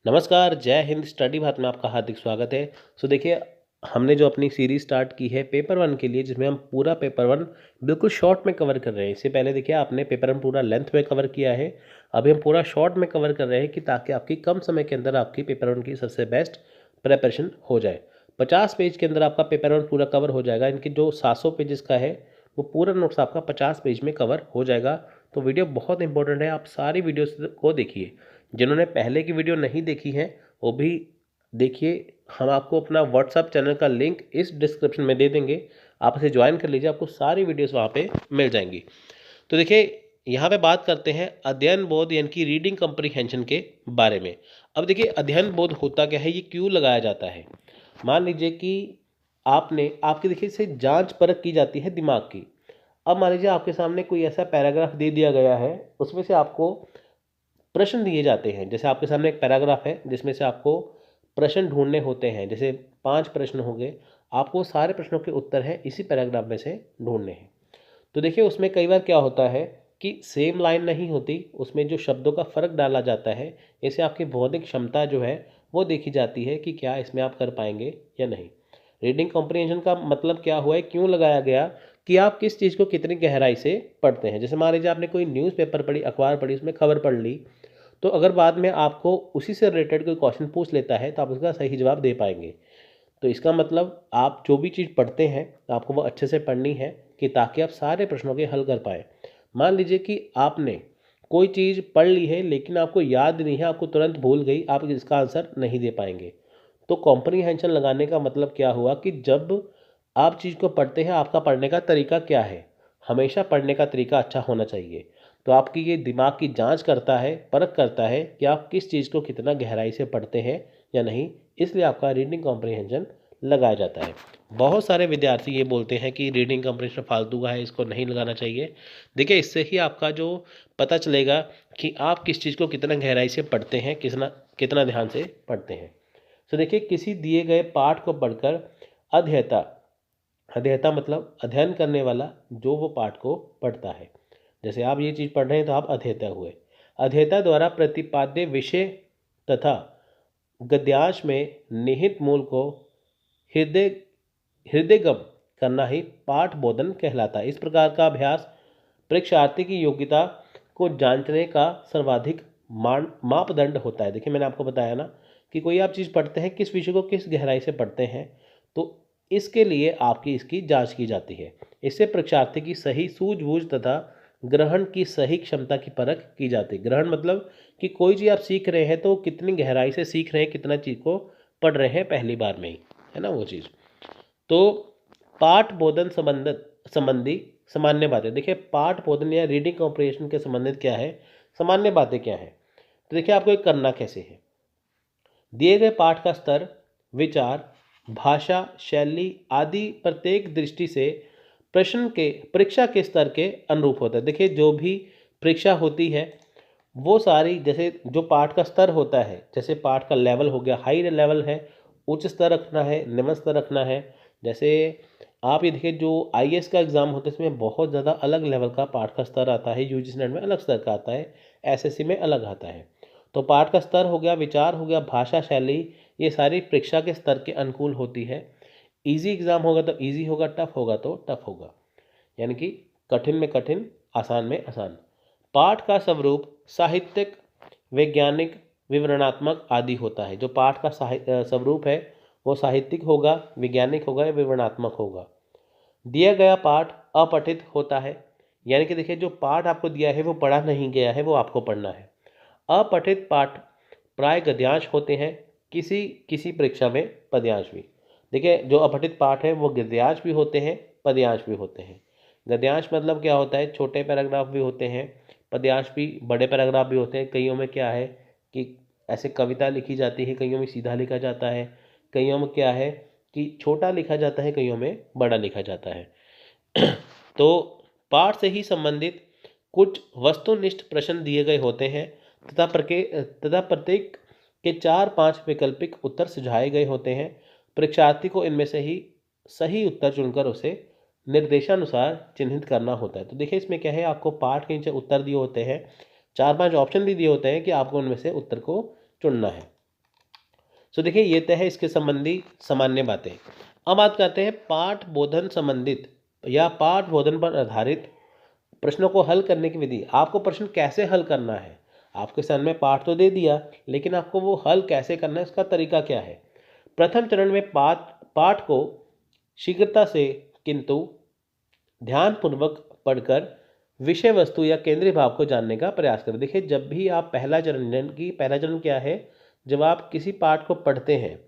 नमस्कार, जय हिंद। स्टडी भारत में आपका हार्दिक स्वागत है। देखिए, हमने जो अपनी सीरीज़ स्टार्ट की है पेपर वन के लिए, जिसमें हम पूरा पेपर वन बिल्कुल शॉर्ट में कवर कर रहे हैं। इससे पहले देखिए आपने पेपर वन पूरा लेंथ में कवर किया है। अभी हम पूरा शॉर्ट में कवर कर रहे हैं कि ताकि आपकी कम समय के अंदर आपकी पेपर वन की सबसे बेस्ट प्रिपरेशन हो जाए। 50 पेज के अंदर आपका पेपर वन पूरा कवर हो जाएगा। इनकी जो 700 पेजेस का है वो पूरा नोट्स आपका 50 पेज में कवर हो जाएगा। तो वीडियो बहुत इंपॉर्टेंट है, आप सारी वीडियोस को देखिए। जिन्होंने पहले की वीडियो नहीं देखी है वो भी देखिए। हम आपको अपना व्हाट्सअप चैनल का लिंक इस डिस्क्रिप्शन में दे देंगे, आप इसे ज्वाइन कर लीजिए, आपको सारी वीडियोस वहाँ पे मिल जाएंगी। तो देखिए, यहाँ पे बात करते हैं अध्ययन बोध यानी कि रीडिंग कम्प्रीहेंशन के बारे में। अब देखिए, अध्ययन बोध होता क्या है, ये क्यों लगाया जाता है। मान लीजिए कि आपकी देखिए से जांच परख की जाती है दिमाग की। अब मान लीजिए आपके सामने कोई ऐसा पैराग्राफ दे दिया गया है, उसमें से आपको प्रश्न दिए जाते हैं। जैसे आपके सामने एक पैराग्राफ है जिसमें से आपको प्रश्न ढूंढने होते हैं। जैसे 5 प्रश्न होंगे, आपको सारे प्रश्नों के उत्तर हैं इसी पैराग्राफ में से ढूंढने हैं। तो देखिए, उसमें कई बार क्या होता है कि सेम लाइन नहीं होती, उसमें जो शब्दों का फ़र्क डाला जाता है। इससे आपकी बौद्धिक क्षमता जो है वो देखी जाती है कि क्या इसमें आप कर पाएंगे या नहीं। रीडिंग कॉम्प्रिहेंशन का मतलब क्या हुआ है, क्यों लगाया गया, कि आप किस चीज़ को कितनी गहराई से पढ़ते हैं। जैसे मान लीजिए आपने कोई न्यूज़पेपर पढ़ी, अखबार पढ़ी, उसमें खबर पढ़ ली, तो अगर बाद में आपको उसी से रिलेटेड कोई क्वेश्चन पूछ लेता है तो आप उसका सही जवाब दे पाएंगे। तो इसका मतलब आप जो भी चीज़ पढ़ते हैं आपको वो अच्छे से पढ़नी है कि ताकि आप सारे प्रश्नों के हल कर पाएँ। मान लीजिए कि आपने कोई चीज़ पढ़ ली है लेकिन आपको याद नहीं है, आपको तुरंत भूल गई, आप इसका आंसर नहीं दे पाएंगे। तो कॉम्प्रीहेंशन लगाने का मतलब क्या हुआ कि जब आप चीज़ को पढ़ते हैं, आपका पढ़ने का तरीका क्या है। हमेशा पढ़ने का तरीका अच्छा होना चाहिए। तो आपकी ये दिमाग की जांच करता है, परख करता है कि आप किस चीज़ को कितना गहराई से पढ़ते हैं या नहीं। इसलिए आपका रीडिंग कॉम्प्रीहेंशन लगाया जाता है। बहुत सारे विद्यार्थी ये बोलते हैं कि रीडिंग कॉम्प्रीहेंशन फालतू का है, इसको नहीं लगाना चाहिए। देखिए, इससे ही आपका जो पता चलेगा कि आप किस चीज़ को कितना गहराई से पढ़ते हैं, कितना कितना ध्यान से पढ़ते हैं। तो देखिए, किसी दिए गए पाठ को पढ़कर अध्येता अध्येता मतलब अध्ययन करने वाला जो वो पाठ को पढ़ता है। जैसे आप ये चीज़ पढ़ रहे हैं तो आप अध्येता हुए। अध्येता द्वारा प्रतिपाद्य विषय तथा गद्यांश में निहित मूल को हृदय हृदयगम करना ही पाठ बोधन कहलाता है। इस प्रकार का अभ्यास परीक्षार्थी की योग्यता को जांचने का सर्वाधिक मापदंड होता है। देखिए, मैंने आपको बताया ना कि कोई आप चीज़ पढ़ते हैं, किस विषय को किस गहराई से पढ़ते हैं, तो इसके लिए आपकी इसकी जांच की जाती है। इससे परीक्षार्थी की सही सूझबूझ तथा ग्रहण की सही क्षमता की परख की जाती है। ग्रहण मतलब कि कोई चीज़ आप सीख रहे हैं तो कितनी गहराई से सीख रहे हैं, कितना चीज़ को पढ़ रहे हैं पहली बार में ही, है ना वो चीज़। तो पाठ बोधन संबंधी सामान्य बातें। देखिए, पाठ बोधन या रीडिंग कॉम्प्रिहेंशन के संबंधित क्या है, सामान्य बातें क्या है। तो देखिए, आपको ये करना कैसे है। दिए गए पाठ का स्तर, विचार, भाषा, शैली आदि प्रत्येक दृष्टि से प्रश्न के परीक्षा के स्तर के अनुरूप होता है। देखिए, जो भी परीक्षा होती है वो सारी, जैसे जो पाठ का स्तर होता है, जैसे पाठ का लेवल हो गया, हाई लेवल है, उच्च स्तर रखना है, निम्न स्तर रखना है। जैसे आप ये देखिए, जो आईएएस का एग्ज़ाम होता है इसमें बहुत ज़्यादा अलग लेवल का पाठ का स्तर आता है। यूजीसी नेट में अलग स्तर का आता है, एसएससी में अलग आता है। तो पाठ का स्तर हो गया, विचार हो गया, भाषा, शैली, ये सारी परीक्षा के स्तर के अनुकूल होती है। इजी एग्ज़ाम होगा तो इजी होगा, टफ होगा तो टफ होगा, यानी कि कठिन में कठिन, आसान में आसान। पाठ का स्वरूप साहित्यिक, वैज्ञानिक, विवरणात्मक आदि होता है। जो पाठ का स्वरूप है वो साहित्यिक होगा, वैज्ञानिक होगा या विवरणात्मक होगा। दिया गया पाठ अपठित होता है, यानी कि देखिए, जो पाठ आपको दिया है वो पढ़ा नहीं गया है, वो आपको पढ़ना है। अपठित पाठ प्राय गद्यांश होते हैं, किसी किसी परीक्षा में पद्यांश भी। देखिए, जो अपठित पाठ है वो गद्यांश भी होते हैं, पद्यांश भी होते हैं। गद्यांश मतलब क्या होता है, छोटे पैराग्राफ भी होते हैं, पद्यांश भी बड़े पैराग्राफ भी होते हैं। कईयों में क्या है कि ऐसे कविता लिखी जाती है, कईयों में सीधा लिखा जाता है, कईयों में क्या है कि छोटा लिखा जाता है, कईयों में बड़ा लिखा जाता है। तो पाठ से ही संबंधित कुछ वस्तुनिष्ठ प्रश्न दिए गए होते हैं तथा प्रत्येक के 4-5 वैकल्पिक उत्तर सुझाए गए होते हैं। परीक्षार्थी को इनमें से ही सही उत्तर चुनकर उसे निर्देशानुसार चिन्हित करना होता है। तो देखिए, इसमें क्या है, आपको पाठ के नीचे उत्तर दिए होते हैं, 4-5 ऑप्शन भी दिए होते हैं कि आपको उनमें से उत्तर को चुनना है। सो देखिए ये तय है इसके संबंधी सामान्य बातें। अब बात करते हैं पाठ बोधन संबंधित या पाठ बोधन पर आधारित प्रश्नों को हल करने की विधि। आपको प्रश्न कैसे हल करना है, आपके सामने पाठ तो दे दिया, लेकिन आपको वो हल कैसे करना है, इसका तरीका क्या है। प्रथम चरण में पाठ पाठ को शीघ्रता से किंतु ध्यानपूर्वक पढ़कर विषय वस्तु या केंद्रीय भाव को जानने का प्रयास करें। देखिए जब भी आप पहला चरण क्या है, जब आप किसी पाठ को पढ़ते हैं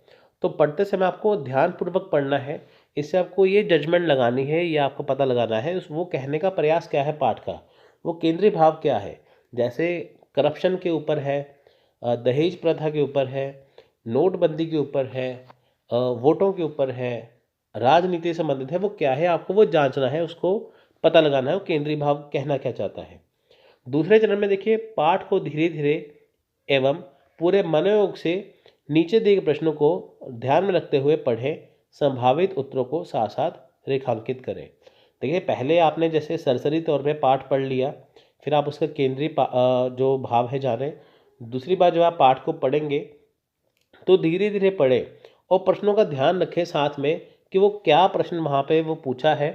तो पढ़ते समय आपको ध्यानपूर्वक पढ़ना है। इससे आपको ये जजमेंट लगानी है या आपको पता लगाना है उस वो कहने का प्रयास क्या है पाठ का, वो केंद्रीय भाव क्या है। जैसे करप्शन के ऊपर है, दहेज प्रथा के ऊपर है, नोटबंदी के ऊपर है, वोटों के ऊपर है, राजनीति से संबंधित है, वो क्या है आपको वो जांचना है, उसको पता लगाना है वो केंद्रीय भाव कहना क्या चाहता है। दूसरे चरण में देखिए पाठ को धीरे धीरे एवं पूरे मनोयोग से नीचे दिए गए प्रश्नों को ध्यान में रखते हुए पढ़ें, संभावित उत्तरों को साथ साथ रेखांकित करें। देखिए पहले आपने जैसे सरसरी तौर पे पाठ पढ़ लिया, फिर आप उसका केंद्रीय जो भाव है जाने। दूसरी बार जब आप पाठ को पढ़ेंगे तो धीरे धीरे पढ़ें और प्रश्नों का ध्यान रखें साथ में कि वो क्या प्रश्न वहाँ पे वो पूछा है।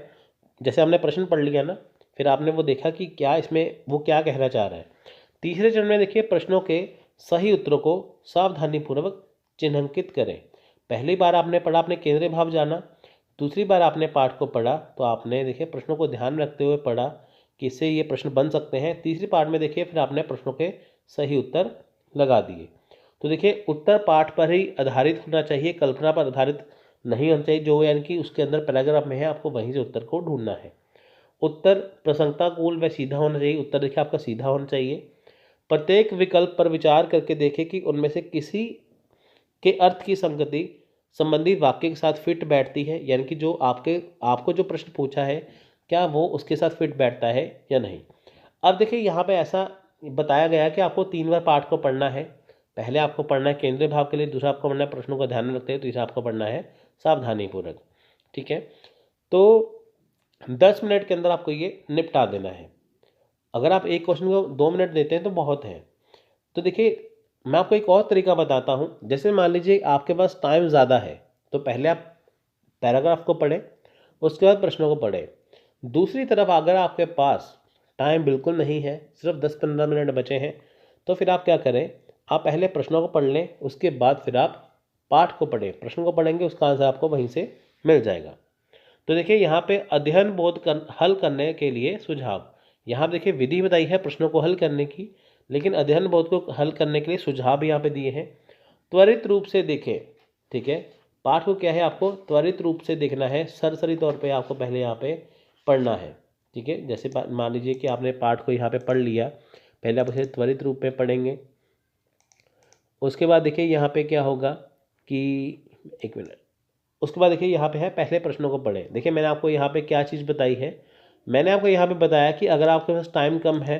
जैसे हमने प्रश्न पढ़ लिया ना, फिर आपने वो देखा कि क्या इसमें वो क्या कहना चाह रहा है। तीसरे चरण में देखिए प्रश्नों के सही उत्तरों को सावधानीपूर्वक चिन्हांकित करें। पहली बार आपने पढ़ा, आपने केंद्रीय भाव जाना। दूसरी बार आपने पाठ को पढ़ा तो आपने देखिए प्रश्नों को ध्यान में रखते हुए पढ़ा कि इससे ये प्रश्न बन सकते हैं। तीसरी पार्ट में देखिए फिर आपने प्रश्नों के सही उत्तर लगा दिए। तो देखिए उत्तर पाठ पर ही आधारित होना चाहिए, कल्पना पर आधारित नहीं होना चाहिए। जो यानी कि उसके अंदर पैराग्राफ में है आपको वहीं से उत्तर को ढूंढना है। उत्तर प्रसंगताकूल व सीधा होना चाहिए। उत्तर देखिए आपका सीधा होना चाहिए। प्रत्येक विकल्प पर विचार करके देखें कि उनमें से किसी के अर्थ की संगति संबंधी वाक्य के साथ फिट बैठती है, यानी कि जो आपको जो प्रश्न पूछा है क्या वो उसके साथ फिट बैठता है या नहीं। अब देखिए यहाँ पे ऐसा बताया गया है कि आपको 3 बार पाठ को पढ़ना है। पहले आपको पढ़ना है केंद्रीय भाव के लिए, दूसरा आपको पढ़ना है प्रश्नों को ध्यान में रखते हैं, तीसरा आपको पढ़ना है सावधानीपूर्वक। ठीक है, तो 10 मिनट के अंदर आपको ये निपटा देना है। अगर आप एक क्वेश्चन को 2 मिनट देते हैं तो बहुत है। तो देखिए मैं आपको एक और तरीका बताता हूँ। जैसे मान लीजिए आपके पास टाइम ज़्यादा है तो पहले आप पैराग्राफ को पढ़ें, उसके बाद प्रश्नों को पढ़ें। दूसरी तरफ अगर आपके पास टाइम बिल्कुल नहीं है, सिर्फ 10-15 मिनट बचे हैं, तो फिर आप क्या करें, आप पहले प्रश्नों को पढ़ लें, उसके बाद फिर आप पाठ को पढ़ें। प्रश्नों को पढ़ेंगे उसका आंसर आपको वहीं से मिल जाएगा। तो देखिए यहाँ पे अध्ययन बोध हल करने के लिए सुझाव। यहाँ देखिए विधि बताई है प्रश्नों को हल करने की, लेकिन अध्ययन बोध को हल करने के लिए सुझाव भी यहाँ पे दिए हैं। त्वरित रूप से देखें। ठीक है, पाठ को क्या है आपको त्वरित रूप से देखना है, सरसरी तौर पे आपको पहले यहाँ पे पढ़ना है। ठीक है, जैसे मान लीजिए कि आपने पाठ को यहाँ पे पढ़ लिया, पहले आप उसे त्वरित रूप में पढ़ेंगे। उसके बाद देखिए यहाँ पे क्या होगा कि एक मिनट, उसके बाद देखिए यहाँ पे है पहले प्रश्नों को पढ़ें। देखिए मैंने आपको यहाँ पे क्या चीज़ बताई है, मैंने आपको यहाँ पे बताया कि अगर आपके पास टाइम कम है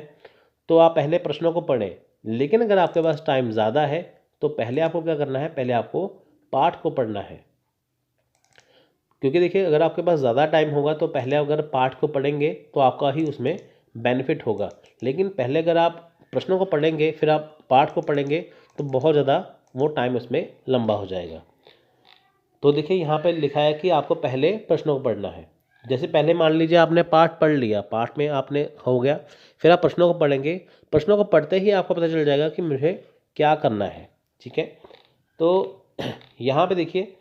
तो आप पहले प्रश्नों को पढ़ें, लेकिन अगर आपके पास टाइम ज़्यादा है तो पहले आपको क्या करना है, पहले आपको पाठ को पढ़ना है। क्योंकि देखिए अगर आपके पास ज़्यादा टाइम होगा तो पहले अगर पाठ को पढ़ेंगे तो आपका ही उसमें बेनिफिट होगा, लेकिन पहले अगर आप प्रश्नों को पढ़ेंगे फिर आप पाठ को पढ़ेंगे तो बहुत ज़्यादा वो टाइम उसमें लंबा हो जाएगा। तो देखिए यहाँ पे लिखा है कि आपको पहले प्रश्नों को पढ़ना है। जैसे पहले मान लीजिए आपने पाठ पढ़ लिया, पाठ में आपने हो गया, फिर आप प्रश्नों को पढ़ेंगे। प्रश्नों को पढ़ते ही आपको पता चल जाएगा कि मुझे क्या करना है। ठीक है, तो यहाँ पे देखिए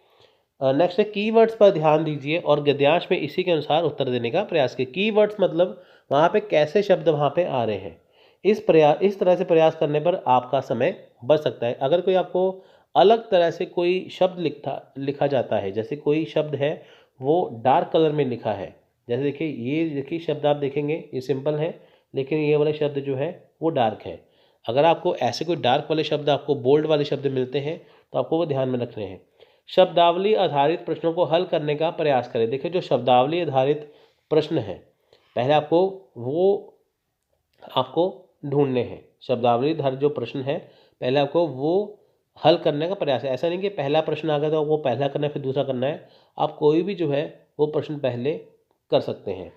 नेक्स्ट है कीवर्ड्स पर ध्यान दीजिए और गद्यांश में इसी के अनुसार उत्तर देने का प्रयास कीजिए। कीवर्ड्स मतलब वहाँ पे कैसे शब्द वहाँ पे आ रहे हैं। इस तरह से प्रयास करने पर आपका समय बच सकता है। अगर कोई आपको अलग तरह से कोई शब्द लिखा जाता है, जैसे कोई शब्द है वो डार्क कलर में लिखा है, जैसे देखिए ये देखिए शब्द आप देखेंगे ये सिंपल है, लेकिन ये वाले शब्द जो है वो डार्क है। अगर आपको ऐसे कोई डार्क वाले शब्द, आपको बोल्ड वाले शब्द मिलते हैं तो आपको वो ध्यान में रखने हैं। शब्दावली आधारित प्रश्नों को हल करने का प्रयास करें। देखिए जो शब्दावली आधारित प्रश्न है पहले आपको ढूंढने हैं। शब्दावली आधारित जो प्रश्न है पहले आपको वो हल करने का प्रयास है। ऐसा नहीं कि पहला प्रश्न आ गया तो वो पहला करना है फिर दूसरा करना है। आप कोई भी जो है वो प्रश्न पहले कर सकते हैं।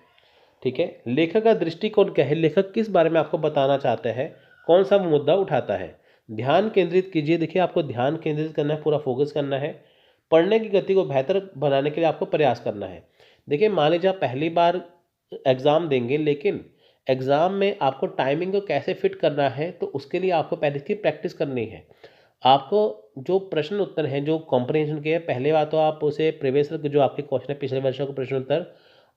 ठीक है, लेखक का दृष्टिकोण क्या है, लेखक किस बारे में आपको बताना चाहते हैं, कौन सा मुद्दा उठाता है। ध्यान केंद्रित कीजिए। देखिए आपको ध्यान केंद्रित करना है, पूरा फोकस करना है। पढ़ने की गति को बेहतर बनाने के लिए आपको प्रयास करना है। देखिए मान लीजिए आप पहली बार एग्ज़ाम देंगे, लेकिन एग्ज़ाम में आपको टाइमिंग को कैसे फिट करना है, तो उसके लिए आपको पहले की प्रैक्टिस करनी है। आपको जो प्रश्न उत्तर हैं, जो कॉम्प्रिहेंशन के हैं, पहले बात तो आप उसे प्रीवियस ईयर के जो आपके क्वेश्चन है पिछले वर्षों के प्रश्न उत्तर,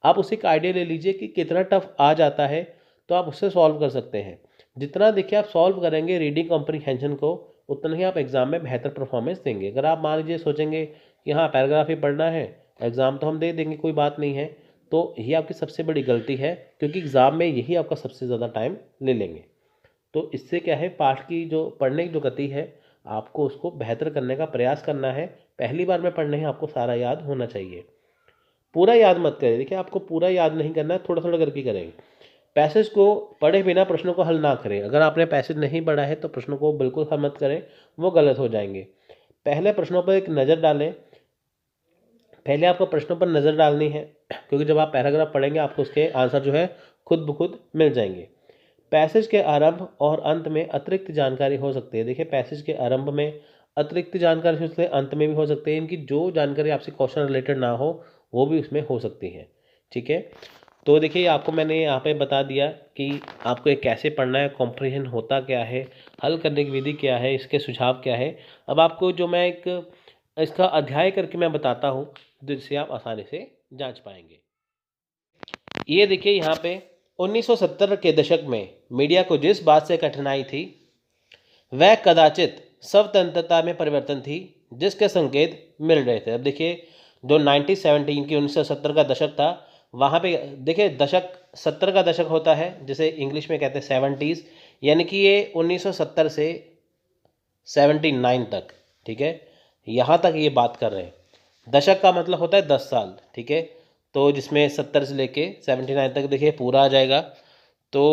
आप उसी का आइडिया ले लीजिए कि कितना टफ आ जाता है, तो आप उससे सॉल्व कर सकते हैं। जितना देखिए आप सॉल्व करेंगे रीडिंग कॉम्प्रिहेंशन को, उतना ही आप एग्ज़ाम में बेहतर परफॉर्मेंस देंगे। अगर आप मान लीजिए सोचेंगे कि हाँ पैराग्राफ ही पढ़ना है, एग्ज़ाम तो हम दे देंगे, कोई बात नहीं है, तो ये आपकी सबसे बड़ी गलती है, क्योंकि एग्ज़ाम में यही आपका सबसे ज़्यादा टाइम ले लेंगे। तो इससे क्या है, पाठ की जो पढ़ने की जो गति है, आपको उसको बेहतर करने का प्रयास करना है। पहली बार में पढ़ने ही आपको सारा याद होना चाहिए। पूरा याद मत करें। देखिए आपको पूरा याद नहीं करना है, थोड़ा थोड़ा करके करेंगे। पैसेज को पढ़े बिना प्रश्नों को हल ना करें। अगर आपने पैसेज नहीं पढ़ा है तो प्रश्नों को बिल्कुल हल मत करें, वो गलत हो जाएंगे। पहले प्रश्नों पर एक नज़र डालें। पहले आपको प्रश्नों पर नज़र डालनी है, क्योंकि जब आप पैराग्राफ पढ़ेंगे आपको उसके आंसर जो है खुद ब खुद मिल जाएंगे। पैसेज के आरंभ और अंत में अतिरिक्त जानकारी हो सकती है। देखिए पैसेज के आरंभ में अतिरिक्त जानकारी हो सकती है, अंत में भी हो सकती है। इनकी जो जानकारी आपसे क्वेश्चन रिलेटेड ना हो, वो भी उसमें हो सकती है। ठीक है, तो देखिए आपको मैंने यहाँ पे बता दिया कि आपको ये कैसे पढ़ना है, कॉम्प्रिहेंशन होता क्या है, हल करने की विधि क्या है, इसके सुझाव क्या है। अब आपको जो मैं एक इसका अध्याय करके मैं बताता हूँ, जिससे आप आसानी से जांच पाएंगे। ये देखिए यहाँ पे 1970 के दशक में मीडिया को जिस बात से कठिनाई थी, वह कदाचित स्वतंत्रता में परिवर्तन थी, जिसके संकेत मिल रहे थे। अब देखिए जो 1917 की 1970 का दशक था, वहाँ पे देखिए दशक 70 का दशक होता है, जिसे इंग्लिश में कहते हैं 70s, यानी कि ये 1970 से 79 तक। ठीक है, यहाँ तक ये बात कर रहे हैं। दशक का मतलब होता है 10 साल। ठीक है, तो जिसमें 70 से लेके 79 तक देखिए पूरा आ जाएगा। तो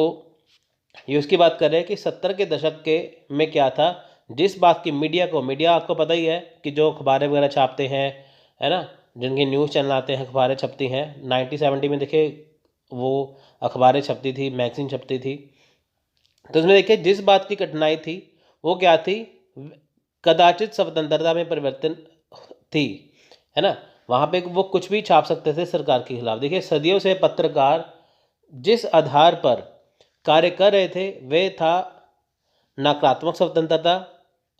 ये उसकी बात कर रहे हैं कि 70 के दशक के में क्या था, जिस बात की मीडिया आपको पता ही है कि जो अखबारें वगैरह छापते हैं, है ना, जिनके न्यूज़ चैनल आते हैं, अखबारें छपती हैं। 1970 में देखिए वो अखबारें छपती थी, मैगजीन छपती थी। तो उसमें देखिए जिस बात की कठिनाई थी वो क्या थी, कदाचित स्वतंत्रता में परिवर्तन थी, है ना। वहाँ पे वो कुछ भी छाप सकते थे सरकार के खिलाफ। देखिए सदियों से पत्रकार जिस आधार पर कार्य कर रहे थे वे था नकारात्मक स्वतंत्रता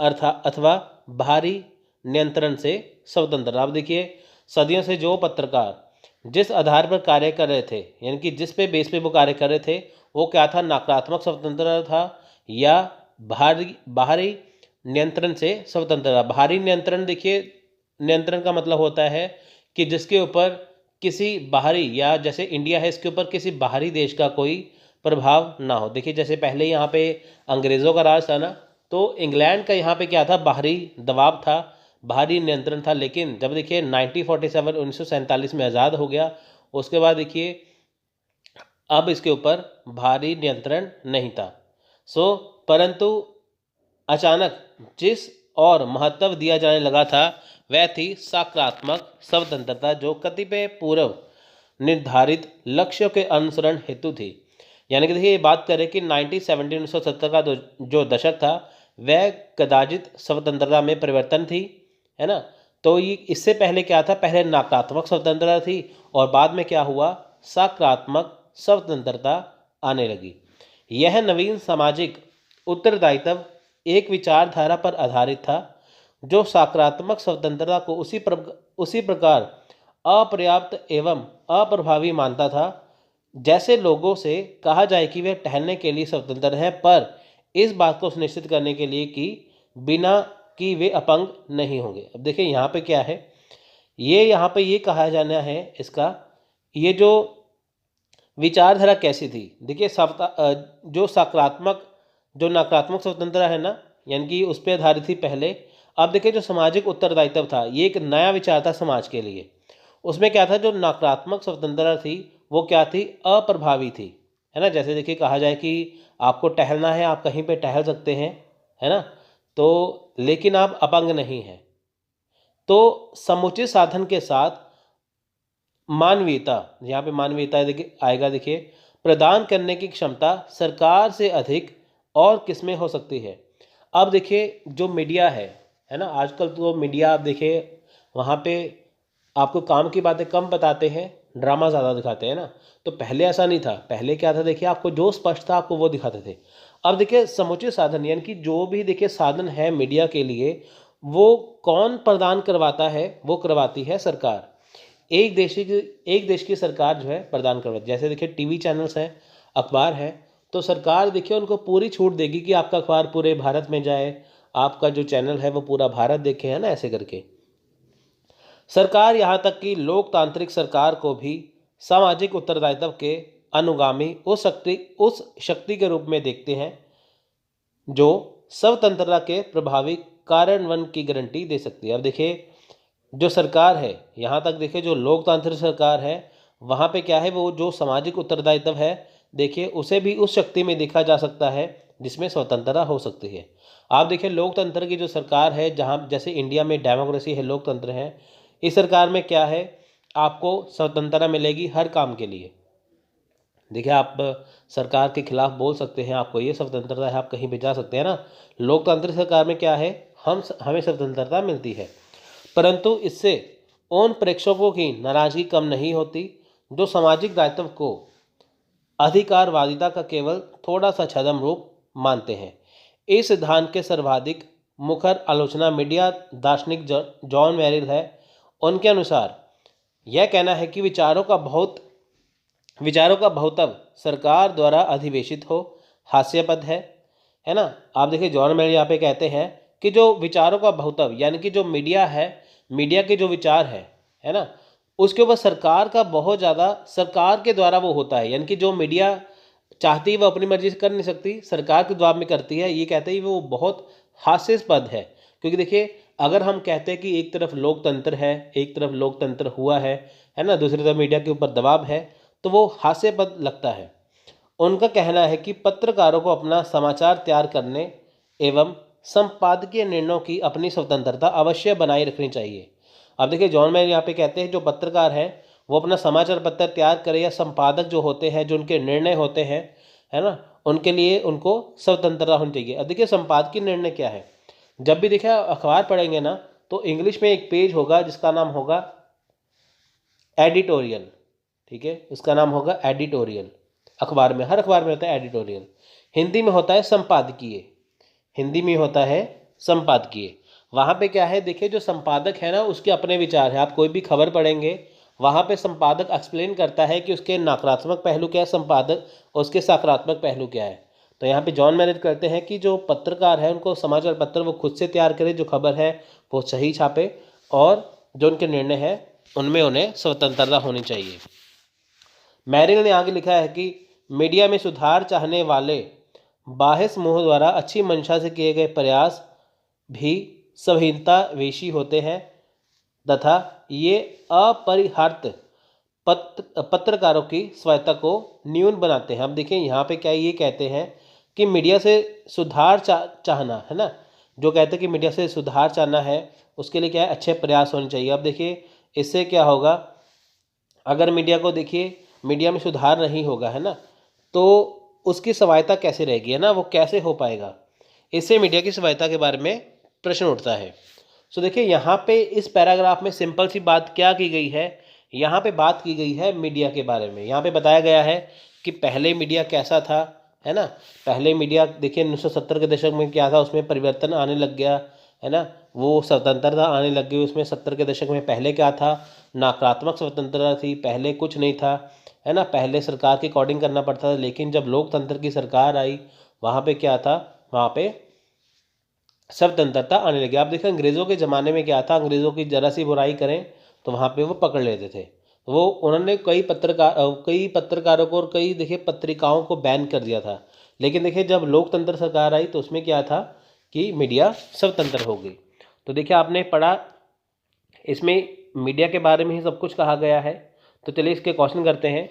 अथवा बाहरी नियंत्रण से स्वतंत्रता। अब देखिए सदियों से जो पत्रकार जिस आधार पर कार्य कर रहे थे, यानी कि जिस पे बेस पे वो कार्य कर रहे थे, वो क्या था, नकारात्मक स्वतंत्रता था या बाहरी बाहरी नियंत्रण से स्वतंत्रता। बाहरी नियंत्रण, देखिए नियंत्रण का मतलब होता है कि जिसके ऊपर किसी बाहरी, या जैसे इंडिया है इसके ऊपर किसी बाहरी देश का कोई प्रभाव ना हो। देखिए जैसे पहले यहाँ पे अंग्रेज़ों का राज था ना, तो इंग्लैंड का यहाँ पे क्या था, बाहरी दबाव था, बाहरी नियंत्रण था। लेकिन जब देखिए 1947 1947 में आज़ाद हो गया, उसके बाद देखिए अब इसके ऊपर भारी नियंत्रण नहीं था। परंतु अचानक जिस और महत्व दिया जाने लगा था वह थी सकारात्मक स्वतंत्रता, जो कतिपय पूर्व निर्धारित लक्ष्यों के अनुसरण हेतु थी। यानी कि देखिए ये बात करें कि 1970 का जो दशक था वह कदाचित स्वतंत्रता में परिवर्तन थी, है ना। तो ये इससे पहले क्या था, पहले नकारात्मक स्वतंत्रता थी और बाद में क्या हुआ, सकारात्मक स्वतंत्रता आने लगी। यह नवीन सामाजिक उत्तरदायित्व एक विचारधारा पर आधारित था जो सकारात्मक स्वतंत्रता को उसी प्रकार अपर्याप्त एवं अप्रभावी मानता था, जैसे लोगों से कहा जाए कि वे टहलने के लिए स्वतंत्र हैं, पर इस बात को सुनिश्चित करने के लिए कि बिना कि वे अपंग नहीं होंगे। अब देखिए यहाँ पे क्या है, यहाँ पे ये कहा जाना है इसका, ये जो विचारधारा कैसी थी, देखिए जो सकारात्मक जो नकारात्मक स्वतंत्रता है ना, यानी कि उस पर आधारित थी पहले। अब देखिए जो सामाजिक उत्तरदायित्व था, ये एक नया विचार था समाज के लिए। उसमें क्या था, जो नकारात्मक स्वतंत्रता थी वो क्या थी, अप्रभावी थी, है ना। जैसे देखिए कहा जाए कि आपको टहलना है, आप कहीं पे टहल सकते हैं, है ना, तो लेकिन आप अपंग नहीं हैं। तो समुचित साधन के साथ मानवीयता, यहाँ पे मानवीयता देखिए आएगा, देखिए प्रदान करने की क्षमता सरकार से अधिक और किसमें हो सकती है, अब देखिए जो मीडिया है ना, आजकल तो मीडिया आप देखिए वहाँ पे आपको काम की बातें कम बताते हैं, ड्रामा ज़्यादा दिखाते हैं ना। तो पहले ऐसा नहीं था, पहले क्या था देखिए, आपको जो स्पष्ट था आपको वो दिखाते थे। अब देखिए समुचित साधन यानी कि जो भी देखिए साधन है मीडिया के लिए, वो कौन प्रदान करवाता है, वो करवाती है सरकार। एक देश की सरकार जो है प्रदान करवाती है। जैसे देखिए टीवी चैनल्स हैं, अखबार हैं, तो सरकार देखिए उनको पूरी छूट देगी कि आपका अखबार पूरे भारत में जाए, आपका जो चैनल है वो पूरा भारत देखे, है ना, ऐसे करके। सरकार यहाँ तक कि लोकतांत्रिक सरकार को भी सामाजिक उत्तरदायित्व के अनुगामी उस शक्ति के रूप में देखते हैं जो स्वतंत्रता के प्रभावी कार्यान्वयन की गारंटी दे सकती है। अब देखिए जो सरकार है, यहाँ तक देखिए जो लोकतांत्रिक सरकार है, वहाँ पे क्या है, वो जो सामाजिक उत्तरदायित्व है देखिए उसे भी उस शक्ति में देखा जा सकता है जिसमें स्वतंत्रता हो सकती है। आप देखिए लोकतंत्र की जो सरकार है, जहाँ जैसे इंडिया में डेमोक्रेसी है, लोकतंत्र है, इस सरकार में क्या है, आपको स्वतंत्रता मिलेगी हर काम के लिए। देखिए आप सरकार के खिलाफ बोल सकते हैं, आपको ये स्वतंत्रता है, आप कहीं भी जा सकते हैं ना। लोकतांत्रिक सरकार में क्या है, हमें स्वतंत्रता मिलती है, परंतु इससे उन प्रेक्षकों की नाराजगी कम नहीं होती जो सामाजिक दायित्व को अधिकारवादिता का केवल थोड़ा सा छद्म रूप मानते हैं। इस सिद्धांत के सर्वाधिक मुखर आलोचना मीडिया दार्शनिक जॉन मेरिल है। उनके अनुसार यह कहना है कि विचारों का बहुत्व सरकार द्वारा अधिवेशित हो हास्यास्पद है ना। आप देखिए जॉन मेरिल यहाँ पे कहते हैं कि जो विचारों का बहुत्व यानी कि जो मीडिया है, मीडिया के जो विचार है ना, उसके ऊपर सरकार का बहुत ज़्यादा, सरकार के द्वारा वो होता है, यानी कि जो मीडिया चाहती है वो अपनी मर्जी से कर नहीं सकती, सरकार के दबाव में करती है। ये कहते हैं वो बहुत हास्यास्पद है, क्योंकि देखिए अगर हम कहते हैं कि एक तरफ लोकतंत्र है, एक तरफ लोकतंत्र हुआ है ना, दूसरी तरफ मीडिया के ऊपर दबाव है, तो वो हास्यास्पद लगता है। उनका कहना है कि पत्रकारों को अपना समाचार तैयार करने एवं संपादकीय निर्णयों की अपनी स्वतंत्रता अवश्य बनाए रखनी चाहिए। अब देखिए जॉन मैन यहाँ पे कहते हैं जो पत्रकार हैं वो अपना समाचार पत्र तैयार करे, या संपादक जो होते हैं, जो उनके निर्णय होते हैं, है ना, उनके लिए उनको स्वतंत्रता होनी चाहिए। अब देखिए संपादकीय निर्णय क्या है, जब भी देखिए अखबार पढ़ेंगे ना तो इंग्लिश में एक पेज होगा जिसका नाम होगा एडिटोरियल, ठीक है, इसका नाम होगा एडिटोरियल। अखबार में, हर अखबार में होता है एडिटोरियल। हिंदी में होता है संपादकीय, हिंदी में होता है संपादकीय। वहाँ पे क्या है देखिए, जो संपादक है ना उसके अपने विचार है। आप कोई भी खबर पढ़ेंगे वहाँ पे संपादक एक्सप्लेन करता है कि उसके नकारात्मक पहलू क्या है संपादक, और उसके सकारात्मक पहलू क्या है। तो यहाँ पे जॉन मैरिल कहते हैं कि जो पत्रकार है उनको समाचार पत्र वो खुद से तैयार करे, जो खबर है वो सही छापे, और जो उनके निर्णय है उनमें उन्हें स्वतंत्रता होनी चाहिए। मैरिल ने आगे लिखा है कि मीडिया में सुधार चाहने वाले बाह्य समूह द्वारा अच्छी मंशा से किए गए प्रयास भी संहितावेशी होते हैं तथा ये अपरिहार्य पत्रकारों की स्वायत्ता को न्यून बनाते हैं। अब देखिए यहाँ पे क्या ये कहते हैं कि मीडिया से सुधार चाहना है ना, जो कहते हैं कि मीडिया से सुधार चाहना है उसके लिए क्या है, अच्छे प्रयास होने चाहिए। अब देखिए इससे क्या होगा, अगर मीडिया को देखिए मीडिया में सुधार नहीं होगा, है ना, तो उसकी स्वायत्ता कैसे रहेगी, है ना, वो कैसे हो पाएगा। इससे मीडिया की स्वायत्ता के बारे में प्रश्न उठता है। सो देखिए यहाँ पे इस पैराग्राफ में सिंपल सी बात क्या की गई है, यहाँ पे बात की गई है मीडिया के बारे में। यहाँ पे बताया गया है कि पहले मीडिया कैसा था, है ना। पहले मीडिया देखिए 1970 के दशक में क्या था, उसमें परिवर्तन आने लग गया, है ना, वो स्वतंत्रता आने लग गई उसमें। 70 के दशक में पहले क्या था, नकारात्मक स्वतंत्रता थी, पहले कुछ नहीं था, है ना, पहले सरकार के अकॉर्डिंग करना पड़ता था। लेकिन जब लोकतंत्र की सरकार आई वहाँ पे क्या था, वहाँ पे स्वतंत्रता आने लगी। आप देखिए अंग्रेज़ों के ज़माने में क्या था, अंग्रेज़ों की ज़रा सी बुराई करें तो वहाँ पे वो पकड़ लेते थे। वो उन्होंने कई पत्रकारों को और कई देखिए पत्रिकाओं को बैन कर दिया था। लेकिन देखिए जब लोकतंत्र सरकार आई तो उसमें क्या था कि मीडिया स्वतंत्र हो गई। तो देखिए आपने पढ़ा, इसमें मीडिया के बारे में ही सब कुछ कहा गया है। तो चलिए इसके क्वेश्चन करते हैं।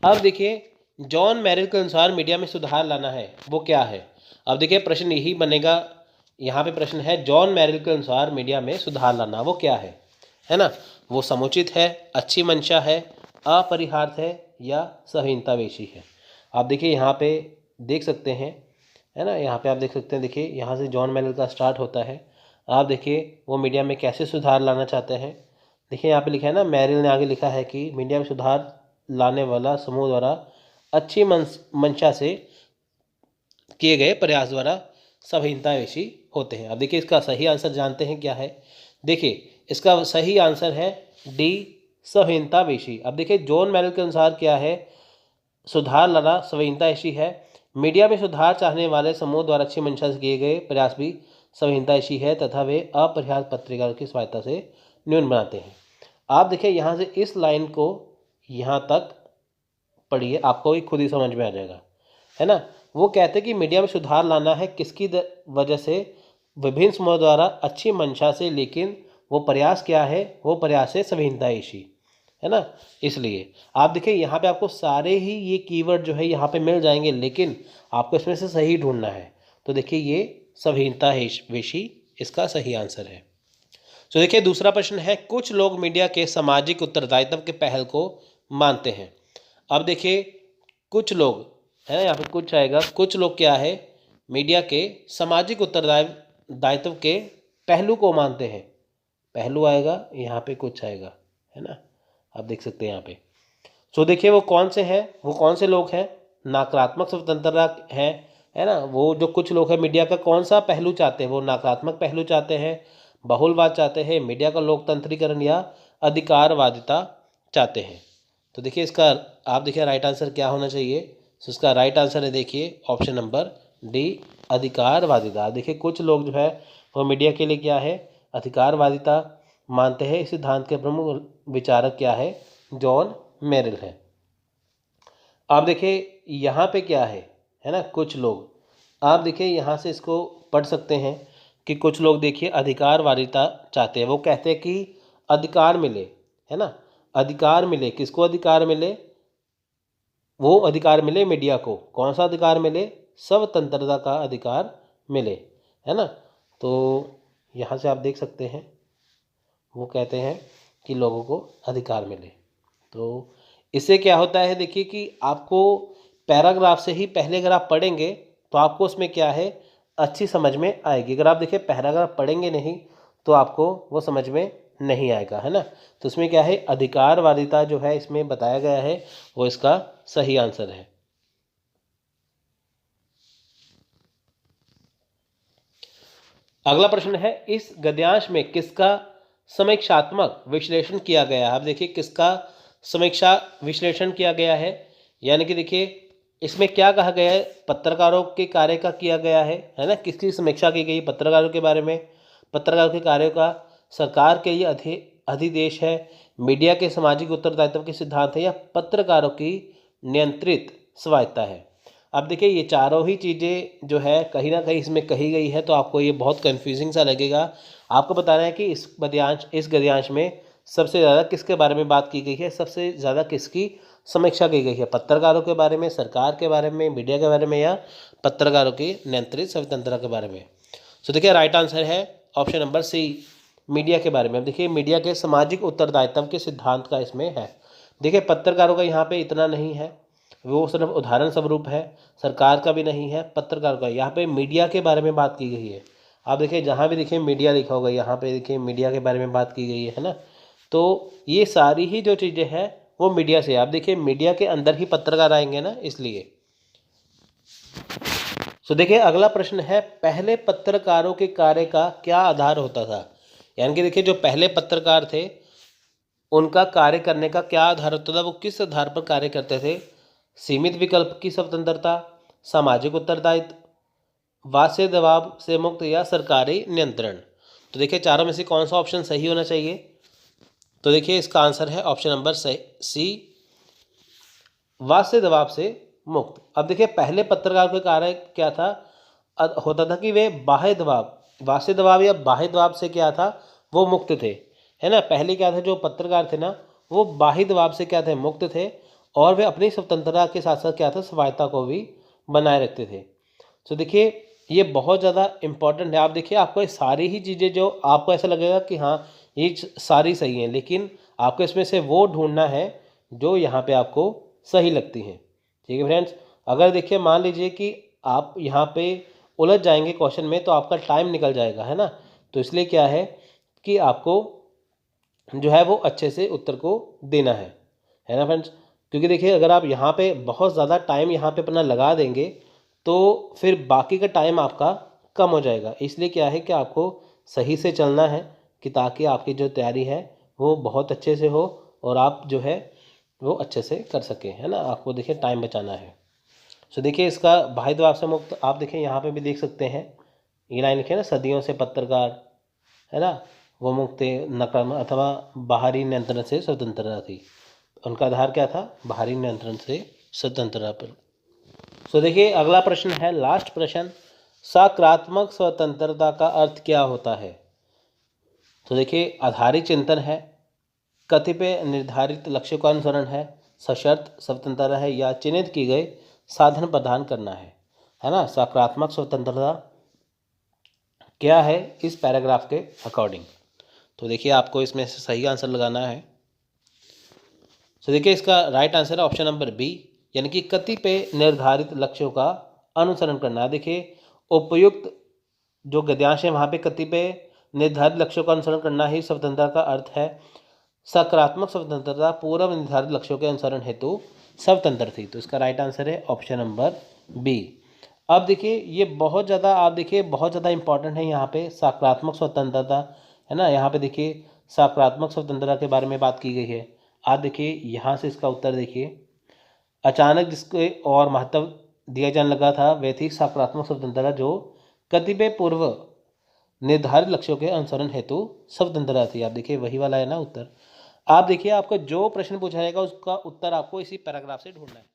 अब देखिए जॉन मेरिल के अनुसार मीडिया में सुधार लाना है वो क्या है। अब देखिए प्रश्न यही बनेगा, यहाँ पे प्रश्न है जॉन मेरिल के अनुसार मीडिया में सुधार लाना वो क्या है ना। वो समुचित है, अच्छी मंशा है, अपरिहार्य है, या संहितावेशी है। आप देखिए यहाँ पे देख सकते हैं, है ना। यहाँ पे आप देख सकते हैं, देखिए यहाँ से जॉन मेरिल का स्टार्ट होता है। आप देखिए वो मीडिया में कैसे सुधार लाना चाहते हैं। देखिए यहाँ पे लिखा है ना, मेरिल ने आगे लिखा है कि मीडिया में सुधार लाने वाला समूह द्वारा अच्छी मंशा से किए गए प्रयास द्वारा संहीनतावेशी होते हैं। अब देखिए इसका सही आंसर जानते हैं क्या है। देखिए इसका सही आंसर है डी, संहीनतावेशी। अब देखिए जॉन मेरिल के अनुसार क्या है, सुधार लाना संहीनतावेशी है। मीडिया में सुधार चाहने वाले समूह द्वारा अच्छी मंशा से किए गए प्रयास भी संहीनतावेशी है तथा वे अपर्याप्त पत्रकारों की सहायता से न्यून बनाते हैं। आप देखिए यहाँ से इस लाइन को यहाँ तक पढ़िए, आपको ही खुद ही समझ में आ जाएगा, है ना। वो कहते हैं कि मीडिया में सुधार लाना है किसकी वजह से, विभिन्न समूहों द्वारा अच्छी मंशा से, लेकिन वो प्रयास क्या है, वो प्रयास है संहीनतावेशी, है ना। इसलिए आप देखिए यहाँ पे आपको सारे ही ये कीवर्ड जो है यहाँ पे मिल जाएंगे, लेकिन आपको इसमें से सही ढूंढना है। तो देखिए ये संहीनतावेशी इसका सही आंसर है। तो देखिए दूसरा प्रश्न है, कुछ लोग मीडिया के सामाजिक उत्तरदायित्व के पहल को मानते हैं। अब देखिए कुछ लोग, है ना, यहाँ पे कुछ आएगा, कुछ लोग क्या है, मीडिया के सामाजिक उत्तरदायित्व के पहलू को मानते हैं। पहलू आएगा यहाँ पे, कुछ आएगा, है ना, आप देख सकते हैं यहाँ पे। तो देखिए वो कौन से हैं, वो कौन से लोग हैं, नकारात्मक स्वतंत्रता है ना। वो जो कुछ लोग हैं मीडिया का कौन सा पहलू चाहते हैं, वो नकारात्मक पहलू चाहते हैं, बहुलवाद चाहते हैं, मीडिया का लोकतंत्रीकरण या अधिकारवादिता चाहते हैं। तो देखिए इसका आप देखिए राइट आंसर क्या होना चाहिए। तो इसका राइट आंसर है देखिए ऑप्शन नंबर डी, अधिकारवादिता। देखिए कुछ लोग जो है वो मीडिया के लिए क्या है, अधिकारवादिता मानते हैं। इस सिद्धांत के प्रमुख विचारक क्या है, जॉन मेरिल है। आप देखिए यहाँ पे क्या है ना, कुछ लोग, आप देखिए यहाँ से इसको पढ़ सकते हैं कि कुछ लोग देखिए अधिकारवादिता चाहते हैं। वो कहते हैं कि अधिकार मिले, है ना, अधिकार मिले, किसको अधिकार मिले, वो अधिकार मिले मीडिया को। कौन सा अधिकार मिले, स्वतंत्रता का अधिकार मिले, है ना। तो यहाँ से आप देख सकते हैं वो कहते हैं कि लोगों को अधिकार मिले। तो इससे क्या होता है, देखिए कि आपको पैराग्राफ से ही पहले अगर आप पढ़ेंगे तो आपको उसमें क्या है, अच्छी समझ में आएगी। अगर आप देखिए पैराग्राफ पढ़ेंगे नहीं तो आपको वो समझ में नहीं आएगा, है ना। तो इसमें क्या है, अधिकारवादिता जो है इसमें बताया गया है वो इसका सही आंसर है। अगला प्रश्न है, इस गद्यांश में किसका समीक्षात्मक विश्लेषण किया गया है। अब देखिए किसका समीक्षा विश्लेषण किया गया है, यानी कि देखिए इसमें क्या कहा गया है, पत्रकारों के कार्य का किया गया है ना। किसकी समीक्षा की गई, पत्रकारों के बारे में, पत्रकारों के कार्यों का, सरकार के लिए अधिदेश है, मीडिया के सामाजिक उत्तरदायित्व के सिद्धांत है, या पत्रकारों की नियंत्रित स्वायत्ता है। अब देखिए ये चारों ही चीज़ें जो है कहीं ना कहीं इसमें कही गई है, तो आपको ये बहुत कन्फ्यूजिंग सा लगेगा। आपको बताना है कि इस गद्यांश में सबसे ज़्यादा किसके बारे में बात की गई है, सबसे ज़्यादा किसकी समीक्षा की गई है, पत्रकारों के बारे में, सरकार के बारे में, मीडिया के बारे में, या पत्रकारों की नियंत्रित स्वतंत्रता के बारे में। तो देखिए राइट आंसर है ऑप्शन नंबर सी, मीडिया के बारे में। अब देखिए मीडिया के सामाजिक उत्तरदायित्व के सिद्धांत का इसमें है। देखिए पत्रकारों का यहाँ पे इतना नहीं है, वो सिर्फ उदाहरण स्वरूप है, सरकार का भी नहीं है, पत्रकारों का। यहाँ पे मीडिया के बारे में बात की गई है। आप देखिए जहाँ भी देखिए मीडिया लिखा होगा, यहाँ पे देखिए मीडिया के बारे में बात की गई है ना। तो ये सारी ही जो चीज़ें हैं वो मीडिया से, आप देखिए मीडिया के अंदर ही पत्रकार आएंगे ना, इसलिए। तो देखिए अगला प्रश्न है, पहले पत्रकारों के कार्य का क्या आधार होता था। यानी कि देखिए जो पहले पत्रकार थे उनका कार्य करने का क्या आधार होता था, वो किस आधार पर कार्य करते थे। सीमित विकल्प की स्वतंत्रता, सामाजिक उत्तरदायित्व, वाद से दबाव से मुक्त, या सरकारी नियंत्रण। तो देखिए चारों में से कौन सा ऑप्शन सही होना चाहिए। तो देखिए इसका आंसर है ऑप्शन नंबर सी, वाद से दबाव से मुक्त। अब देखिए पहले पत्रकार का कार्य क्या था, होता था कि वे बाह्य दबाव, वाद से दबाव या बाह्य दबाव से क्या था, वो मुक्त थे, है ना। पहले क्या था, जो पत्रकार थे ना वो बाह्य दबाव से क्या थे, मुक्त थे, और वे अपनी स्वतंत्रता के साथ साथ क्या था, स्वायत्ता को भी बनाए रखते थे। तो देखिए ये बहुत ज़्यादा इम्पोर्टेंट है। आप देखिए आपको ये सारी ही चीज़ें जो आपको ऐसा लगेगा कि हाँ ये सारी सही हैं, लेकिन आपको इसमें से वो ढूंढना है जो यहाँ पे आपको सही लगती हैं। ठीक है फ्रेंड्स, अगर देखिए मान लीजिए कि आप यहाँ पे उलझ जाएंगे क्वेश्चन में तो आपका टाइम निकल जाएगा, है ना। तो इसलिए क्या है कि आपको जो है वो अच्छे से उत्तर को देना है ना फ्रेंड्स। क्योंकि देखिए अगर आप यहाँ पे बहुत ज़्यादा टाइम यहाँ पे अपना लगा देंगे तो फिर बाकी का टाइम आपका कम हो जाएगा। इसलिए क्या है कि आपको सही से चलना है कि ताकि आपकी जो तैयारी है वो बहुत अच्छे से हो और आप जो है वो अच्छे से कर सकें, है ना। आपको देखिए टाइम बचाना है। सो देखिए इसका भाई से मुक्त आप देखिए यहाँ पे भी देख सकते हैं, ये लाइन लिखे ना, सदियों से पत्रकार, है ना, वो मुक्त नकाम अथवा बाहरी नियंत्रण से स्वतंत्रता थी। उनका आधार क्या था? बाहरी नियंत्रण से स्वतंत्रता पर। सो देखिए अगला प्रश्न है, लास्ट प्रश्न, सकारात्मक स्वतंत्रता का अर्थ क्या होता है? तो देखिए आधारित चिंतन है, कतिपय निर्धारित लक्ष्यों का अनुसरण है, सशर्त स्वतंत्रता है, या चिन्हित किए गए साधन प्रदान करना है ना। सकारात्मक स्वतंत्रता क्या है इस पैराग्राफ के अकॉर्डिंग? तो देखिए आपको इसमें से सही आंसर लगाना है। तो देखिए इसका राइट आंसर है ऑप्शन नंबर बी, यानी कि कतिपय निर्धारित लक्ष्यों का अनुसरण करना। देखिए उपयुक्त जो गद्यांश है वहाँ पे कतिपय निर्धारित लक्ष्यों का अनुसरण करना ही स्वतंत्रता का अर्थ है। सकारात्मक स्वतंत्रता पूर्व निर्धारित लक्ष्यों के अनुसरण हेतु स्वतंत्र थी। तो इसका राइट आंसर है ऑप्शन नंबर बी। अब देखिए ये बहुत ज़्यादा आप देखिए बहुत ज़्यादा इंपॉर्टेंट है यहाँ पे सकारात्मक स्वतंत्रता, है ना। यहाँ पे देखिए सकारात्मक स्वतंत्रता के बारे में बात की गई है। आप देखिए यहाँ से इसका उत्तर देखिए, अचानक जिसके और महत्व दिया जाने लगा था वह थी सकारात्मक स्वतंत्रता जो कतिपय पूर्व निर्धारित लक्ष्यों के अनुसरण हेतु स्वतंत्रता थी। आप देखिए वही वाला है ना उत्तर। आप देखिए आपको जो प्रश्न पूछा जाएगा उसका उत्तर आपको इसी पैराग्राफ से ढूंढना है।